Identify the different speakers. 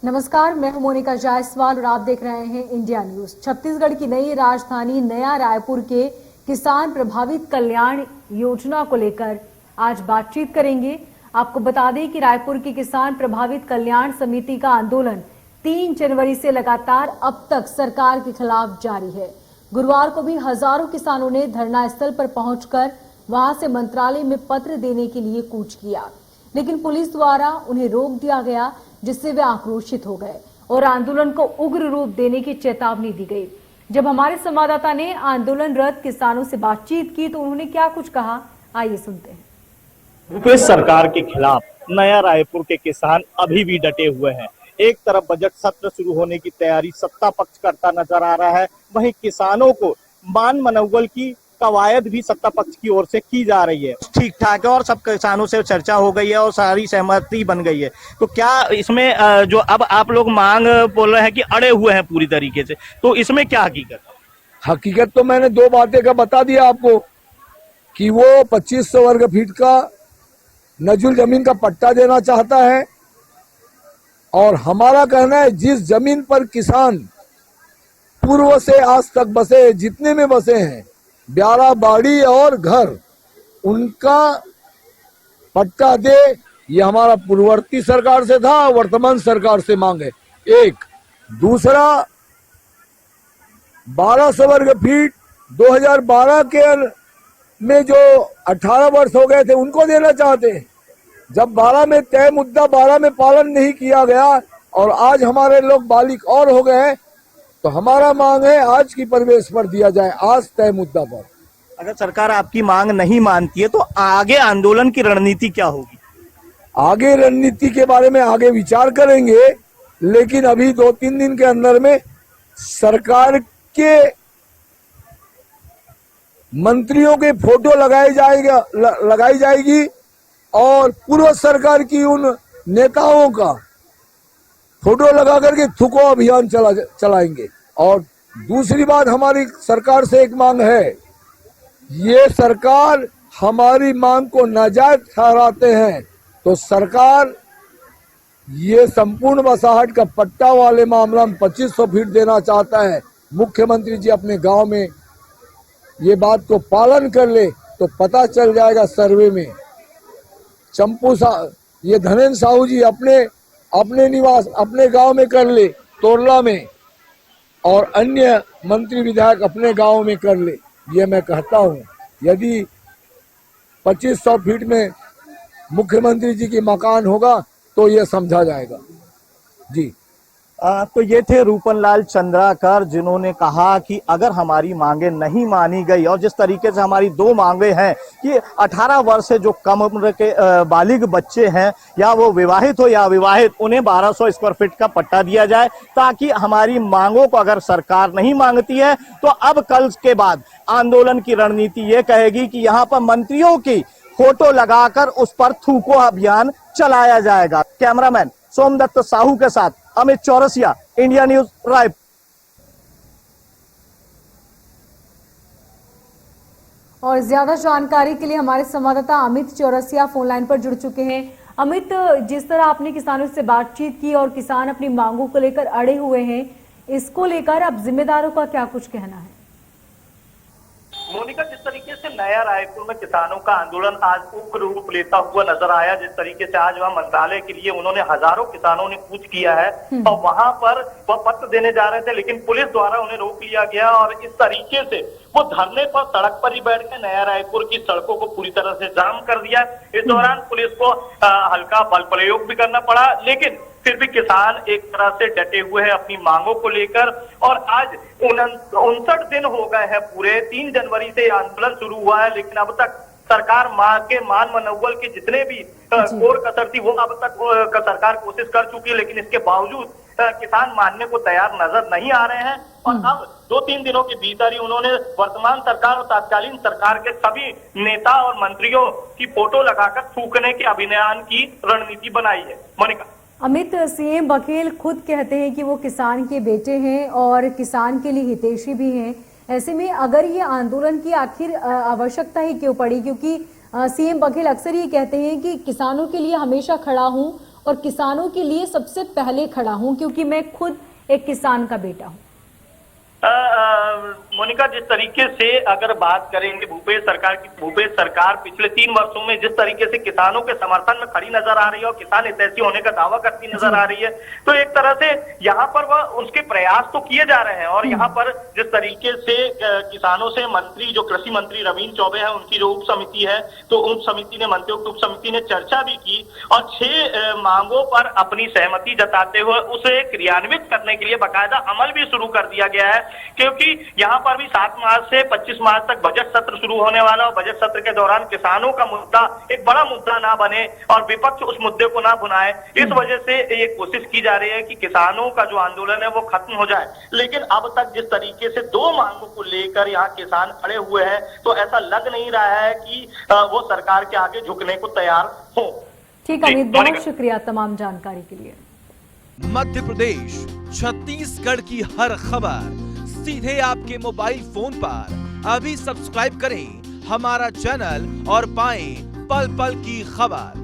Speaker 1: नमस्कार, मैं हूं मोनिका जायसवाल और आप देख रहे हैं इंडिया न्यूज। छत्तीसगढ़ की नई राजधानी नया रायपुर के किसान प्रभावित कल्याण योजना को लेकर आज बातचीत करेंगे। आपको बता दें कि रायपुर की किसान प्रभावित कल्याण समिति का आंदोलन 3 जनवरी से लगातार अब तक सरकार के खिलाफ जारी है। गुरुवार को भी हजारों किसानों ने धरना स्थल पर पहुंचकर वहां से मंत्रालय में पत्र देने के लिए कूच किया, लेकिन पुलिस द्वारा उन्हें रोक दिया गया, जिससे वे आक्रोशित हो गए और आंदोलन को उग्र रूप देने की चेतावनी दी गई। जब हमारे संवाददाता ने आंदोलनरत किसानों से बातचीत की तो उन्होंने क्या कुछ कहा, आइए सुनते हैं।
Speaker 2: भूपेश सरकार के खिलाफ नया रायपुर के किसान अभी भी डटे हुए हैं। एक तरफ बजट सत्र शुरू होने की तैयारी सत्ता पक्ष करता नजर आ रहा है, वहीं किसानों को मान मनौवल की कवायद भी सत्ता पक्ष की ओर से की जा रही है। ठीक ठाक है और सब किसानों से चर्चा हो गई है और सारी सहमति बन गई है। तो क्या इसमें जो अब आप लोग मांग बोल रहे हैं कि अड़े हुए हैं पूरी तरीके से, तो इसमें क्या हकीकत?
Speaker 3: हकीकत तो मैंने 2 बातें का बता दिया आपको कि वो 2500 वर्ग फीट का नजुल जमीन का पट्टा देना चाहता है, और हमारा कहना है जिस जमीन पर किसान पूर्व से आज तक बसे, जितने में बसे हैं, ब्यारा बाड़ी और घर, उनका पट्टा दे। ये हमारा पूर्ववर्ती सरकार से था, वर्तमान सरकार से मांग है। एक दूसरा, 1200 वर्ग फीट 2012 के में जो 18 वर्ष हो गए थे उनको देना चाहते हैं। जब 12 में तय मुद्दा 12 में पालन नहीं किया गया और आज हमारे लोग बालिक और हो गए, तो हमारा मांग है आज की परिवेश पर दिया जाए, आज तय मुद्दा पर।
Speaker 2: अगर सरकार आपकी मांग नहीं मानती है तो आगे आंदोलन की रणनीति क्या होगी?
Speaker 3: आगे रणनीति के बारे में आगे विचार करेंगे, लेकिन अभी 2-3 दिन के अंदर में सरकार के मंत्रियों के फोटो लगाई जाएगी और पूर्व सरकार की उन नेताओं का फोटो लगा करके थूको अभियान चलाएंगे। और दूसरी बात, हमारी सरकार से एक मांग है, ये सरकार हमारी मांग को नाजायज ठहराते हैं तो सरकार ये संपूर्ण बसाहट का पट्टा वाले मामला में 2500 फीट देना चाहता है। मुख्यमंत्री जी अपने गांव में ये बात को पालन कर ले तो पता चल जाएगा सर्वे में। ये धनेन्द्र साहू जी अपने निवास अपने गांव में कर ले, तोरला में, और अन्य मंत्री विधायक अपने गांव में कर ले। ये मैं कहता हूं, यदि 2500 फीट में मुख्यमंत्री जी की मकान होगा तो ये समझा जाएगा जी।
Speaker 2: तो ये थे रूपनलाल चंद्राकर, जिन्होंने कहा कि अगर हमारी मांगे नहीं मानी गई और जिस तरीके से हमारी 2 मांगे हैं कि 18 वर्ष से जो कम उम्र के बालिग बच्चे हैं, या वो विवाहित हो या अविवाहित, उन्हें 1200 स्क्वायर फीट का पट्टा दिया जाए, ताकि हमारी मांगों को अगर सरकार नहीं मांगती है तो अब कल के बाद आंदोलन की रणनीति ये कहेगी कि यहाँ पर मंत्रियों की फोटो लगाकर उस पर थूको अभियान चलाया जाएगा। कैमरामैन सोमदत्त साहू के साथ अमित चौरसिया, इंडिया न्यूज, रायपुर।
Speaker 1: और ज्यादा जानकारी के लिए हमारे संवाददाता अमित चौरसिया फोन लाइन पर जुड़ चुके हैं। अमित, जिस तरह आपने किसानों से बातचीत की और किसान अपनी मांगों को लेकर अड़े हुए हैं, इसको लेकर अब जिम्मेदारों का क्या कुछ कहना है?
Speaker 2: मोनिका, जिस तरीके से नया रायपुर में किसानों का आंदोलन आज उग्र रूप लेता हुआ नजर आया, जिस तरीके से आज वहां मंत्रालय के लिए उन्होंने हजारों किसानों ने कूच किया है और वहां पर वह पत्र देने जा रहे थे, लेकिन पुलिस द्वारा उन्हें रोक लिया गया और इस तरीके से वो धरने पर सड़क पर ही बैठ के नया रायपुर की सड़कों को पूरी तरह से जाम कर दिया। इस दौरान पुलिस को हल्का बल प्रयोग भी करना पड़ा, लेकिन फिर भी किसान एक तरह से डटे हुए हैं अपनी मांगों को लेकर। और आज 59 दिन हो गए हैं पूरे, 3 जनवरी से आंदोलन शुरू हुआ है, लेकिन अब तक सरकार मान मनौवल के जितने भी कोर कसर थी वो अब तक सरकार कोशिश कर चुकी है, लेकिन इसके बावजूद किसान मानने को तैयार नजर नहीं आ रहे हैं। और अब 2-3 दिनों के भीतर ही उन्होंने वर्तमान सरकार और तत्कालीन सरकार के सभी नेता और मंत्रियों की फोटो लगाकर थूकने के अभियान की रणनीति बनाई है। मोनिका।
Speaker 1: अमित, सीएम बघेल खुद कहते हैं कि वो किसान के बेटे हैं और किसान के लिए हितैषी भी हैं। ऐसे में अगर ये आंदोलन की आखिर आवश्यकता ही क्यों पड़ी? क्योंकि सीएम बघेल अक्सर ये कहते हैं कि किसानों के लिए हमेशा खड़ा हूं और किसानों के लिए सबसे पहले खड़ा हूं क्योंकि मैं खुद एक किसान का बेटा हूं।
Speaker 2: मोनिका, जिस तरीके से अगर बात करेंगे भूपेश सरकार पिछले 3 वर्षों में जिस तरीके से किसानों के समर्थन में खड़ी नजर आ रही है और किसान हितैषी होने का दावा करती नजर आ रही है, तो एक तरह से यहाँ पर वह उसके प्रयास तो किए जा रहे हैं। और यहाँ पर जिस तरीके से किसानों से मंत्री, जो कृषि मंत्री रवींद्र चौबे है, उनकी जो उप समिति है, तो उप समिति ने, मंत्रियों की उप समिति ने चर्चा भी की और 6 मांगों पर अपनी सहमति जताते हुए उसे क्रियान्वित करने के लिए बाकायदा अमल भी शुरू कर दिया गया है। क्योंकि यहाँ पर भी 7 मार्च से 25 मार्च तक बजट सत्र शुरू होने वाला और बजट सत्र के दौरान किसानों का मुद्दा एक बड़ा मुद्दा ना बने और विपक्ष उस मुद्दे को ना भुनाए, इस वजह से ये कोशिश की जा रही है कि किसानों का जो आंदोलन है वो खत्म हो जाए। लेकिन अब तक जिस तरीके से 2 मांगों को लेकर यहाँ किसान खड़े हुए हैं, तो ऐसा लग नहीं रहा है कि वो सरकार के आगे झुकने को तैयार हो।
Speaker 1: ठीक अमित, बहुत शुक्रिया तमाम जानकारी के लिए।
Speaker 4: मध्य प्रदेश, छत्तीसगढ़ की हर खबर सीधे आपके मोबाइल फोन पर। अभी सब्सक्राइब करें हमारा चैनल और पाएं पल पल की खबर।